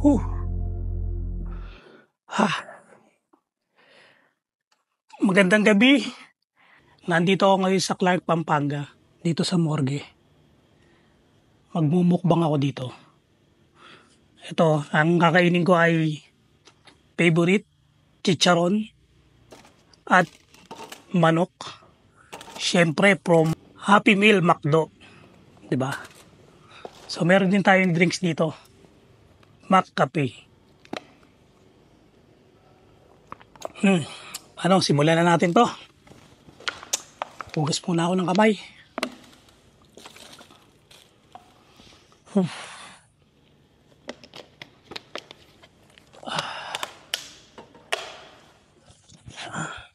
Huh. Ha. Magandang gabi. Nandito ako ngayon sa Clark, Pampanga. Dito sa morgue. Magmumukbang ako dito. Ito, ang kakainin ko ay favorite, chicharon, at manok. Siyempre, from Happy Meal McDo. Diba? So, meron din tayong drinks dito. McCafe. Simulan na natin to. Hugas muna ako ng kamay.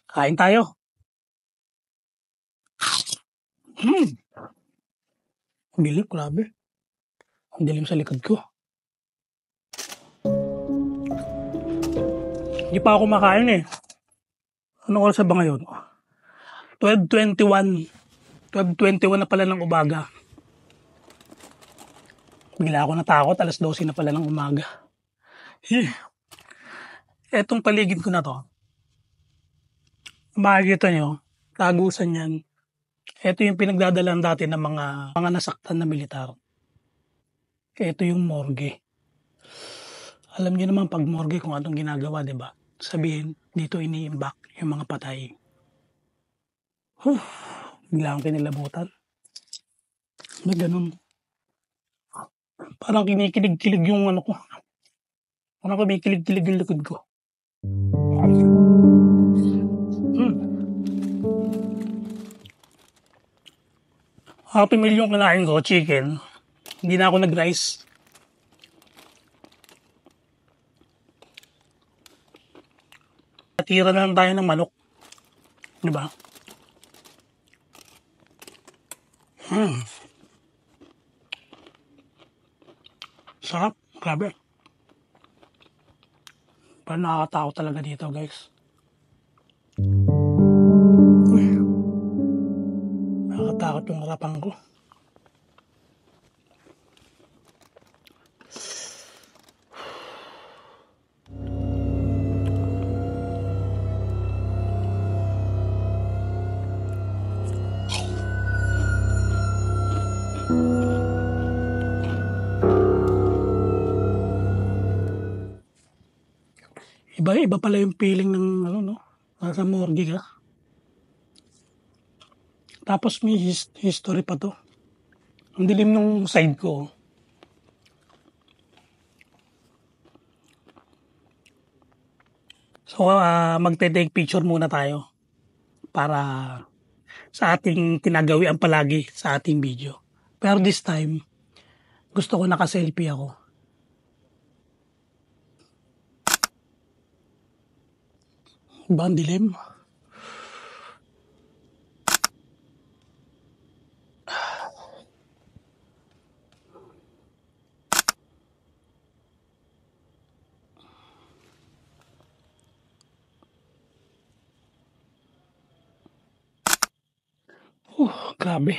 Kain tayo. Ang dilim, grabe. Ang dilim sa likod ko. Hindi pa ako makain eh. Ano oras ba ngayon? 12:21. 12:21 na pala ng umaga. Bigla ako natakot, alas 12 na pala ng umaga. Etong paligid ko na to. Makikita nyo, tagusan yan. Ito yung pinagdadalan dati ng mga nasaktan na militar. Ito yung morgue. Alam niyo naman pag morgue kung anong ginagawa, di ba? Sabihin, dito iniimbak yung mga patay. Bigla akong kinilabutan. Na ganun. Parang kinikilig-kilig yung ano ko. Parang kumikilig-kilig yung likod ko. Happy Meal yung kinain ko, chicken. Hindi na ako nag-rice. Tira na lang tayo ng manok. Diba? Sarap. Grabe. Parang nakakatakot talaga dito, guys. Nakakatakot yung harapan ko. Iba pala yung feeling ng nasa morgue ka. Tapos may history pa to. Ang dilim nung side ko. So, magte-take picture muna tayo para sa ating kinagawian palagi sa ating video. Pero this time, gusto ko naka-selfie ako. Ba, ang dilim? Grabe.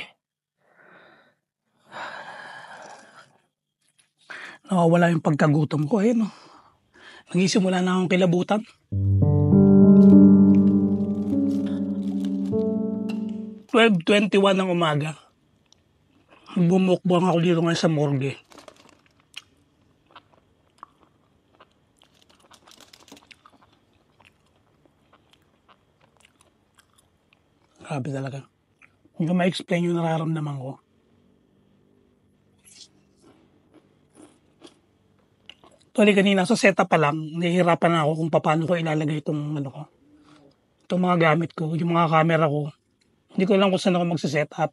Nawawala yung pagkagutom ko. Ayun, Nagisimula na akong kilabutan. "12:21 ng umaga. Bumukbang ako dito ngayon sa morgue. Grabe talaga. Hindi ko ma-explain yung nararamdaman ko. Actually, kanina sa setup pa lang, nahihirapan na ako kung paano ko ilalagay itong itong mga gamit ko, yung mga camera ko. Hindi ko alam kung saan ako magse-setup.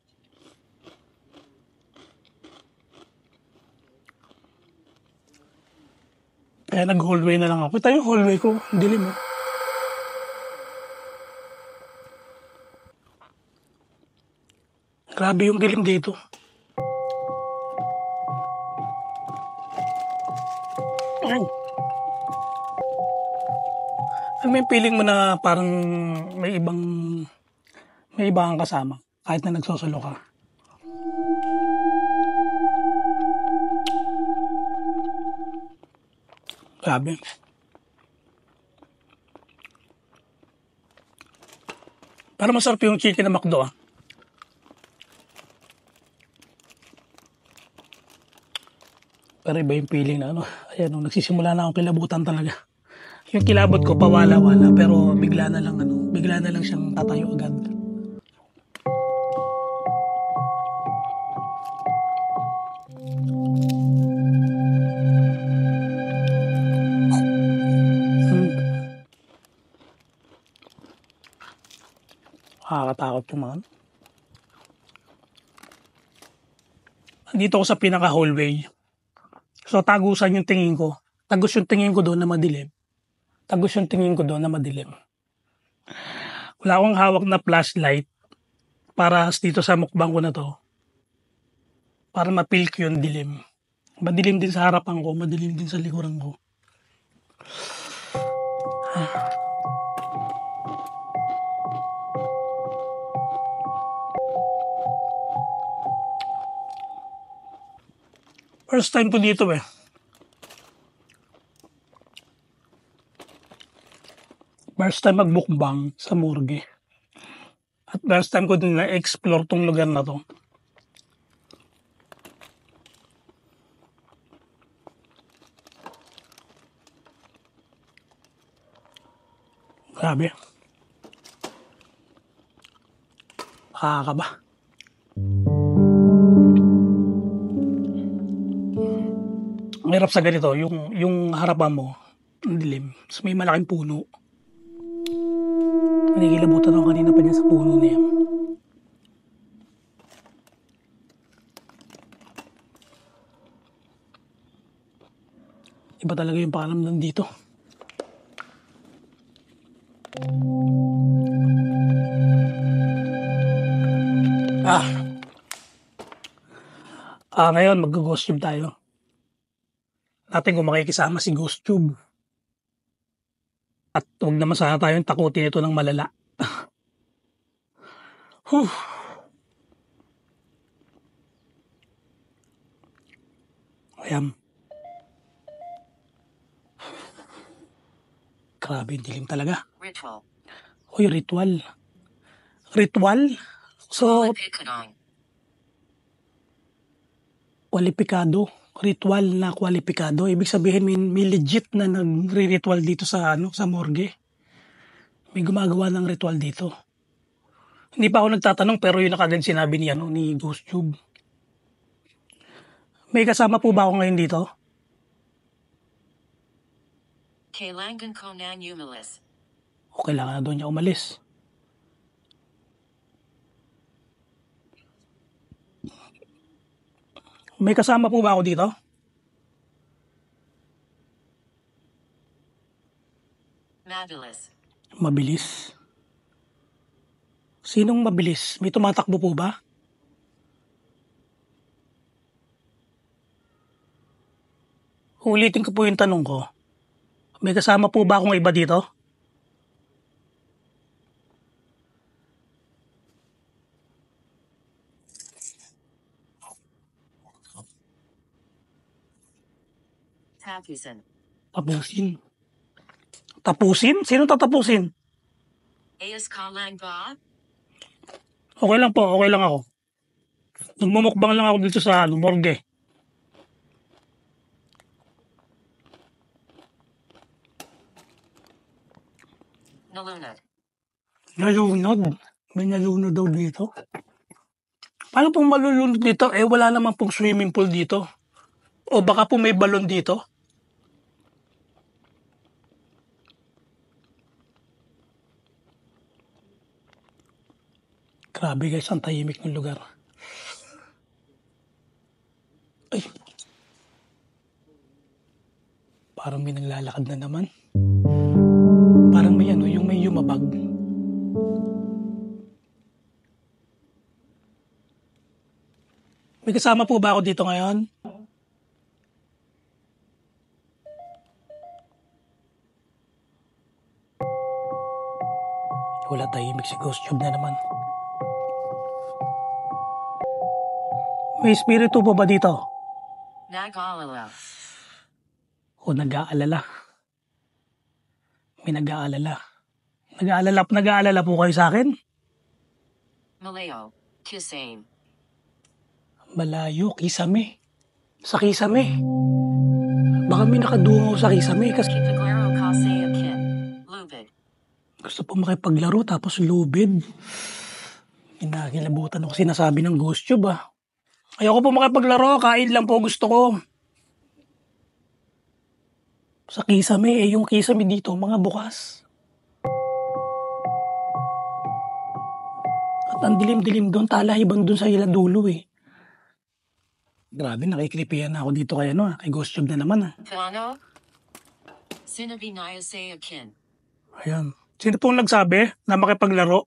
Kaya nag-hallway na lang ako. Kita yung hallway ko, dilim . Grabe yung dilim dito. Ay. Alam mo yung feeling mo na parang may iba kang kasama kahit na nagsosolo ka. Grabe. Pero masarap yung chicken na McDo ah. Pero iba yung feeling na ano. Ayan, nagsisimula na akong kilabutan talaga. Yung kilabot ko pawala-wala pero bigla na lang siyang tatayo agad. Nakakatakot yung mga. Dito ako sa pinaka hallway. So tagusan yung tingin ko. Tagos yung tingin ko doon na madilim. Wala akong hawak na flashlight para dito sa mukbang ko na to. Para ma-feel ko yung dilim. Madilim din sa harapan ko, madilim din sa likuran ko. First time ko dito eh. First time magbukbang sa morgue. At first time ko din na-explore tong lugar na to. Grabe. Nakakaba. Ang hirap sa ganito, yung harapan mo, ang dilim. So may malaking puno. Nanigilabutan ako kanina pa niya sa puno na yan. Iba talaga yung pakiramdam dito. Ngayon mag-ghost tube tayo. Natin kung makikisama si Ghost Tube. At huwag naman sana tayong takutin ito ng malala. Ayan. Grabe, dilim talaga. Ritual. Uy, ritual. Ritual? So, kwalipikado. Ritual na kwalipikado. Ibig sabihin may legit na nagre-ritual dito sa sa morgue. May gumagawa ng ritual dito. Hindi pa ako nagtatanong pero yun na kagad sinabi ni Ghost Tube. May kasama po ba ako ngayon dito? Kailangan ko nang umalis. O kailangan na doon niya umalis. May kasama po ba ako dito? Mabilis. Sinong mabilis? May tumatakbo po ba? Ulitin ko po yung tanong ko. May kasama po ba akong iba dito? Tapusin? Sino tatapusin? Ayos ka lang ba? Okay lang po, okay lang ako. Nagmumukbang lang ako dito sa morgue. Nalunod? May nalunod daw dito? Paano pong malulunod dito? Wala naman pong swimming pool dito. O baka po may balon dito? Grabe guys, ang tahimik ng lugar. Ay. Parang may naglalakad na naman. Parang may yung may yumabag. May kasama po ba ako dito ngayon? Wala, tahimik si Ghost Tube na naman. May espiritu po ba dito? Nag-aalala. O nag-aalala? May nag-aalala. Nag-aalala po kayo sa akin? Malayo. Kisame. Malayo, Kisame. Sa Kisame. Baka may nakadungaw sa Kisame kasi Kipaglaro Kasi Akin. Lubid. gusto po makipaglaro tapos lubid. Inakilabutan ako sinasabi ng Ghost Tube ah. Ayoko po makipaglaro, kain lang po gusto ko. Sa Kisame, yung Kisame dito, mga bukas. At ang dilim-dilim doon, talahiban doon sa Iladulo eh. Grabe, nakikripihan na ako dito kay kay Ghost Tube na naman ah. Kano. Sinabi Naya Say Akin. Ayan. Sino pong nagsabi na makipaglaro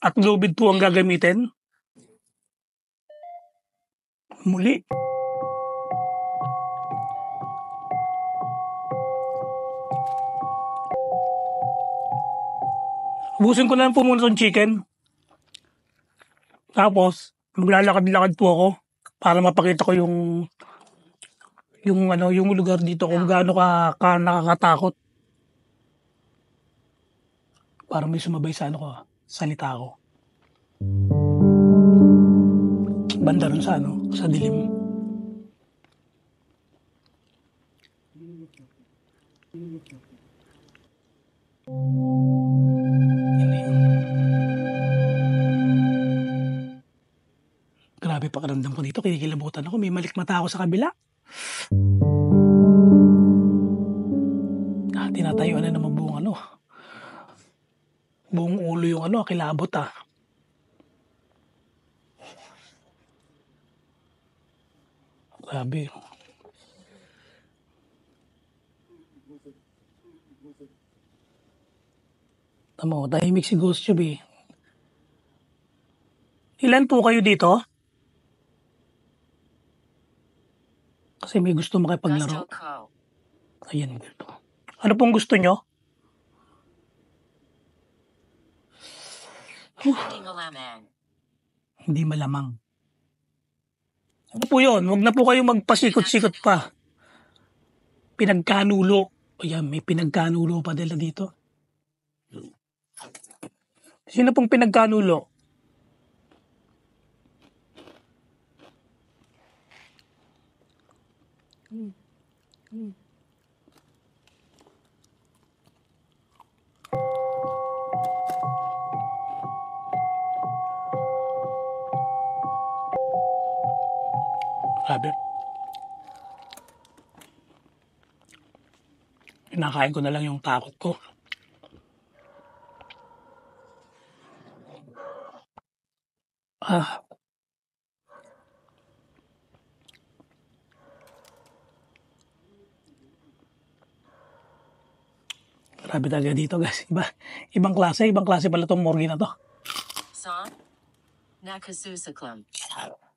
at lubid po ang gagamitin? Muli. Ubusin ko na lang po muna itong chicken. Tapos, maglalakad-lakad po ako para mapakita ko yung lugar dito kung gaano ka nakakatakot. Para may sumabay sa salita ko. Banda ron sa dilim. Grabe pakiramdam ko dito, kinikilabutan ako, may malikmata ako sa kabila. Tinatayuan na naman buong ulo yung kilabot ah. Grabe. Tamo, tahimik si Ghost Tube eh. Ilan po kayo dito? Kasi may gusto makipaglaro. Gusto Ko. Ayan, gusto. Ano pong gusto nyo? Hindi malaman. Hindi malamang. Ano po yun? Huwag na po kayo magpasikot-sikot pa. Pinagkanulo. Ayan, may pinagkanulo pa nila dito. Sino pong pinagkanulo? Grabe. Kinakain ko na lang yung takot ko. Grabe talaga dito guys. Ibang klase pala tong morgue na to. Saan? Nakasusuklam.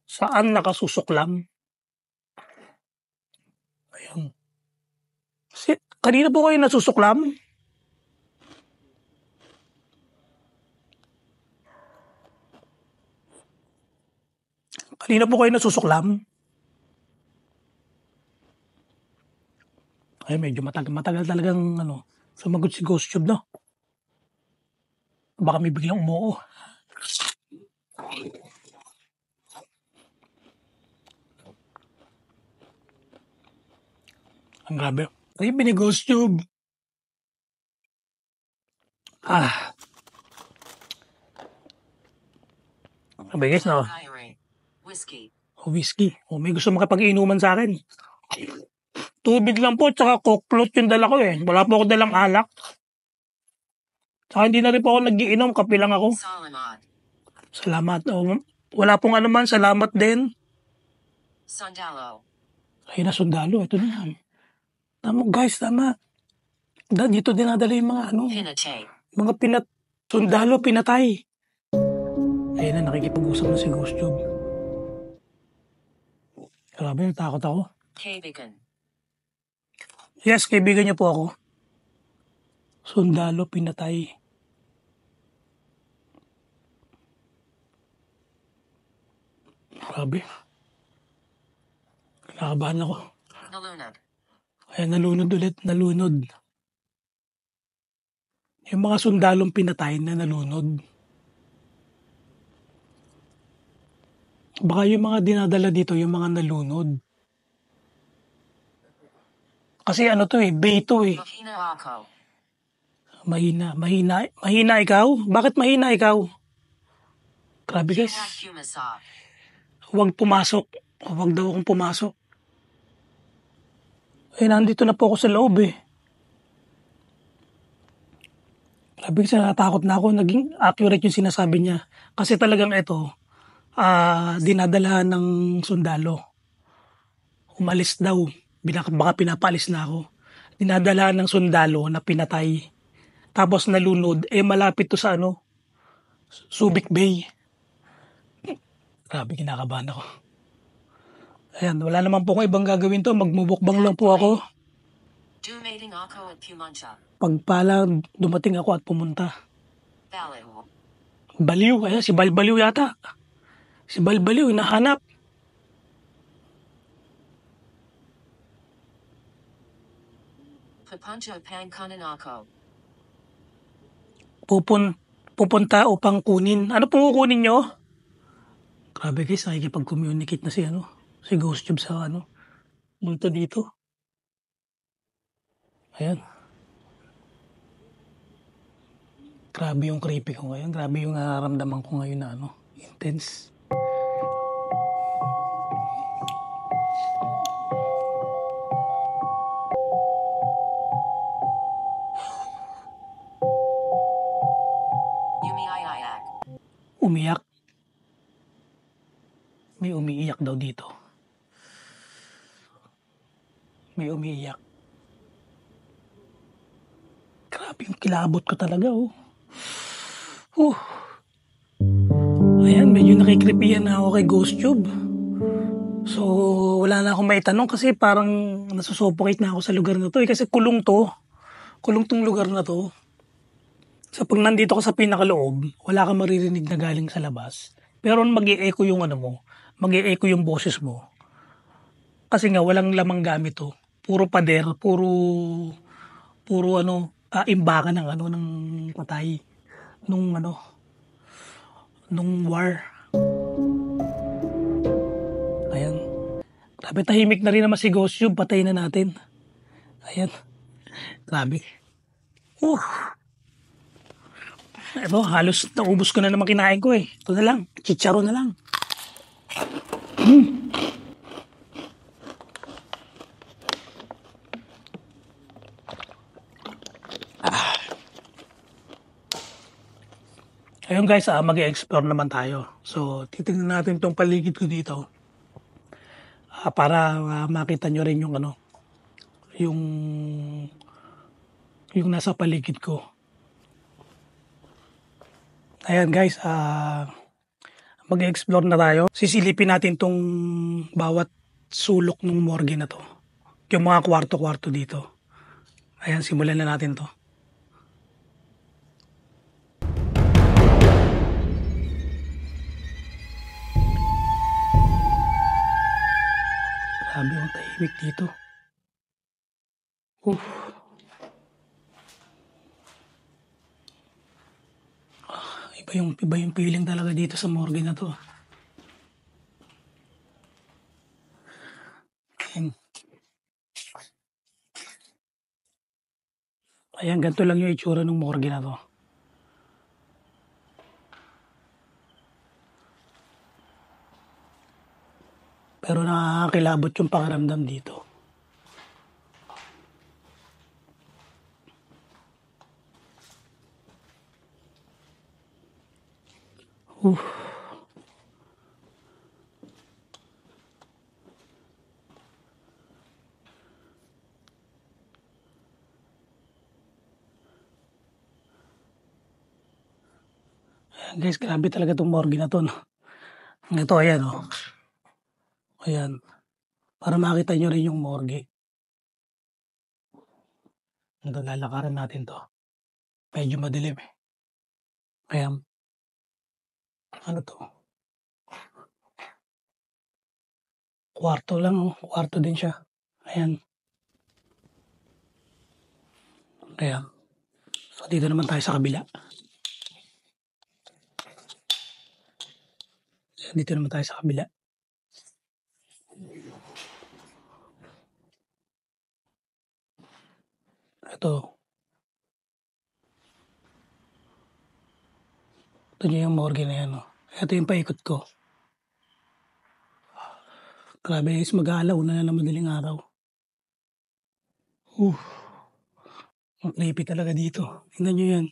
Saan nakasusuklam? Ayun. Kanina po kayo nasusuklam? Kanina po kayo nasusuklam? Ay, medyo matagal talagang sumagot si Ghost Tube, no? Baka may biglang umuo. Ang grabe. Ay, ni Ghost Tube. Sabi guys, no? Whiskey. Whiskey. May gusto makapag-inuman sa akin. Tubig lang po, tsaka coke yung dala ko eh. Wala po ako dalang alak. Tsaka hindi na rin po ako nag-iinom, kape lang ako. Salamat. Wala pong anuman, salamat din. Sundalo. Ayun na, sundalo. Ito na yan. Tama guys, tama. Dito dinadala yung mga Pinatay. mga sundalo, pinatay. Ayun na, nakikipag-usap na si Ghost Tube. Grabe, natakot ako. Kaibigan. Yes, kaibigan niyo po ako. Sundalo, pinatay. Grabe. Kinakabahan ako. Nalunod. Ayan, nalunod ulit. Nalunod. Yung mga sundalong pinatay na nalunod. Baka yung mga dinadala dito yung mga nalunod. Kasi ano 'to, bay 'to, Mahina ako. Mahina ikaw? Bakit mahina ikaw? Grabe guys, Humasap. huwag pumasok. Huwag daw akong pumasok. Nandito na po ako sa loob, Grabe kasi natatakot na ako, naging accurate yung sinasabi niya. Kasi talagang ito, dinadalhan ng sundalo. Umalis daw, baka pinapaalis na ako. Dinadalhan ng sundalo na pinatay. Tapos nalunod, malapit to sa Subic Bay. Grabe, kinakabahan ako. Ayan, wala naman po akong ibang gagawin to. Magmumukbang lang po ako. Dumating ako at pumunta. Pagpala, dumating ako at pumunta. Baliw. Baliw, si Balbaliw yata. Si Balbaliw, hinahanap. Papunta pangkunin ako. Pupunta upang kunin. Ano pong kukunin nyo? Grabe guys, nakikipag-communicate na si Ghost Tube sa multo dito. Ayan. Grabe yung creepy ko ngayon. Grabe yung nararamdaman ko ngayon na intense. Umiyak. May umiiyak daw dito. May umiiyak. Grabe yung kilabot ko talaga, Ayan, medyo nakikripiyan na ako kay Ghost Tube. So, wala na akong maitanong kasi parang nasusuffocate na ako sa lugar na to. Kasi kulong to. Kulong tong lugar na to. So, pag nandito ka sa pinakaloob, wala kang maririnig na galing sa labas. Pero mag-i-echo yung mag-i-echo yung boses mo. Kasi nga, walang lamang gamit to. Puro pader, puro imbakan ng patay. Nung war. Ayan. Grabe, tahimik na rin naman si Ghost Tube. Patayin na natin. Ayan. Grabe. Ito, halos naubos ko na naman kinain ko Ito na lang. Chicharo na lang. Ayun guys, mag-i-explore naman tayo. So, titingnan natin tong paligid ko dito. Para makita nyo rin yung nasa paligid ko. Ayan guys, mag-explore na tayo. Sisilipin natin tong bawat sulok ng morgue na to. Yung mga kwarto-kwarto dito. Ayan, simulan na natin to. Grabe ang tahimik dito. Iba yung feeling talaga dito sa morgue na to. Ayan, ganito lang yung itsura ng morgue na to. Pero nakakilabot yung pakiramdam dito. Guys, grabe talaga itong morgue na to. Ito, ayan Ayan. Para makita nyo rin yung morgue. Ito, lalakaran natin to. Medyo madilim Ayan. Ano to? Kwarto lang Kwarto din siya. Ayan. Ayan. So, Dito naman tayo sa kabila. Dito naman tayo sa kabila. Ito. Ito niya yung morgue na yan. Oh. Ito yung paikot ko. Grabe guys, mag-aalaw na ng madaling araw. Ang creepy talaga dito. Tingnan nyo yan.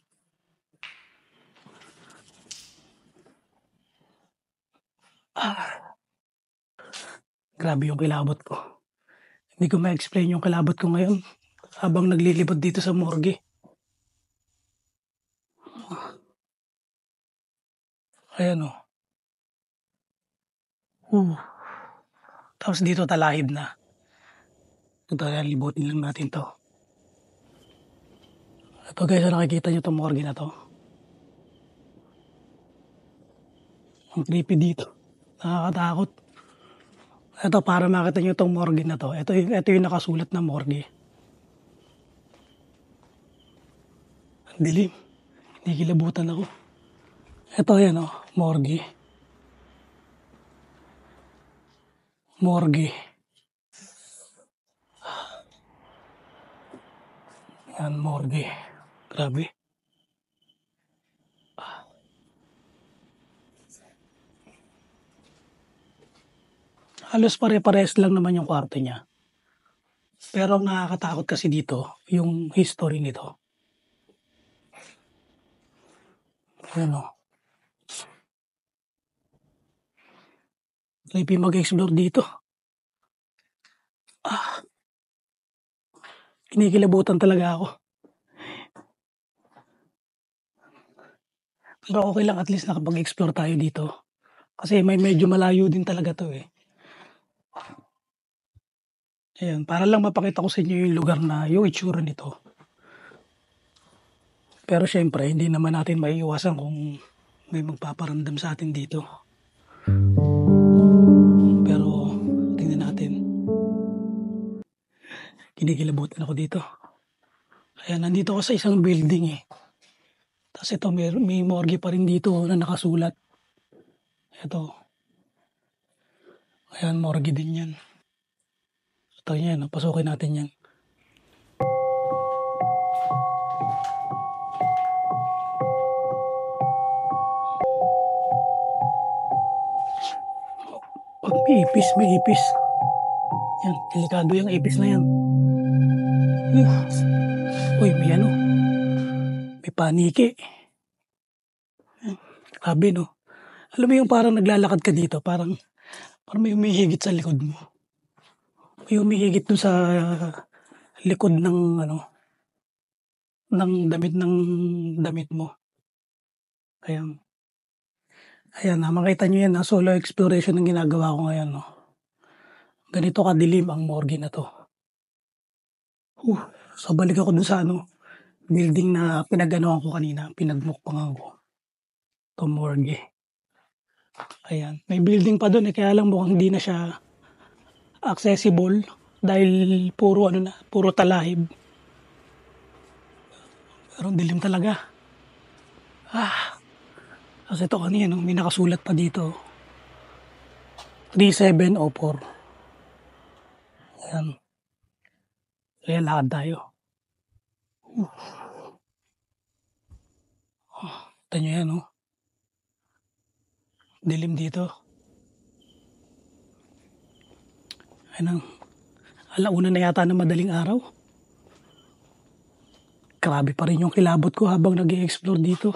Grabe yung kilabot ko. Hindi ko ma-explain yung kilabot ko ngayon habang naglilibot dito sa morgue. Ayan o. Tapos dito talahib na. Ito yan, libutin lang natin to. Ito guys, nakikita nyo itong morgue na to. Ang creepy dito. Nakakatakot. Ito, para makita nyo itong morgue na to. Ito yung nakasulat na morgue. Ang dilim. Hindi kilabutan ako. Ito yan o, morgue. Morgue. Yan, morgue. Grabe. Halos pare-pares lang naman yung kwarto niya. Pero ang nakakatakot kasi dito, yung history nito. Ayan o. Creepy mag-explore dito. Kinikilabutan talaga ako. Pero okay lang, at least nakapag-explore tayo dito. Kasi may medyo malayo din talaga to eh. Ayan, para lang mapakita ko sa inyo yung lugar na yung itsura nito. Pero syempre, hindi naman natin maiiwasan kung may magpaparamdam sa atin dito. Pero tingnan natin. Kinikilabutan ako dito. Ayan, nandito ako sa isang building eh. Tapos ito, may morgue pa rin dito na nakasulat. Ito. Ayan, morgue din yan. Ito yan, pasukin natin yan. Pag may ipis. Yan, delikado yung ipis na yan. Uy, may ano. May paniki. Grabe no. Alam mo yung parang naglalakad ka dito, parang may humihigit sa likod mo. May humihigit doon sa likod ng ng damit mo. Ayan. Ayan, makita nyo yan, solo exploration ang ginagawa ko ngayon. No? Ganito kadilim ang morgue na to. So balik ako dun sa building na pinaganoan ko kanina, pinagmukbangan ko. Ito morgue. Ayan, may building pa dun kaya lang mukhang hindi na siya accessible dahil puro talahib. Pero dilim talaga. Kasi ito kanina, may nakasulat pa dito. 3704. Ayan. Kaya lakad tayo. Ito nyo yan, dilim dito. Ayan, alauna na yata ng madaling araw. Grabe pa rin yung kilabot ko habang nag-i-explore dito.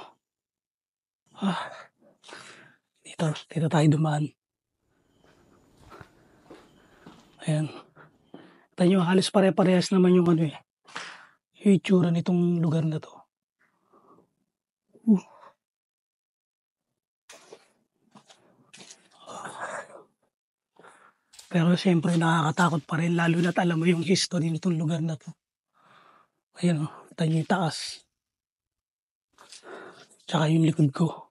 Dito tayo dumaan. Ayan. Ito nyo, halos pare-parehas naman yung yung itsura nitong lugar na to. Pero siyempre nakakatakot pa rin, lalo na't alam mo yung history nitong lugar na to. Ayan ito yung taas. Tsaka yung likod ko.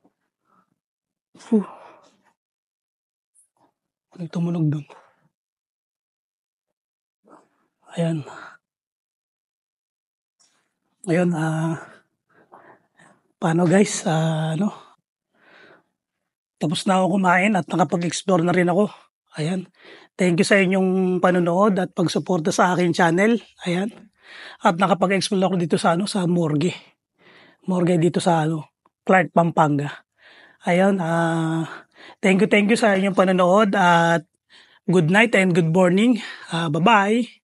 Ano tumunog dun? Ayan. Ayun, Paano guys, tapos na ako kumain at nakapag-explore na rin ako. Ayan. Thank you sa inyong panonood at pagsuporta sa aking channel. Ayan. At nakapag-explore ako dito sa sa morgue. Morgue dito sa Clark, Pampanga. Ayan, thank you sa inyong panonood at good night and good morning. Bye-bye.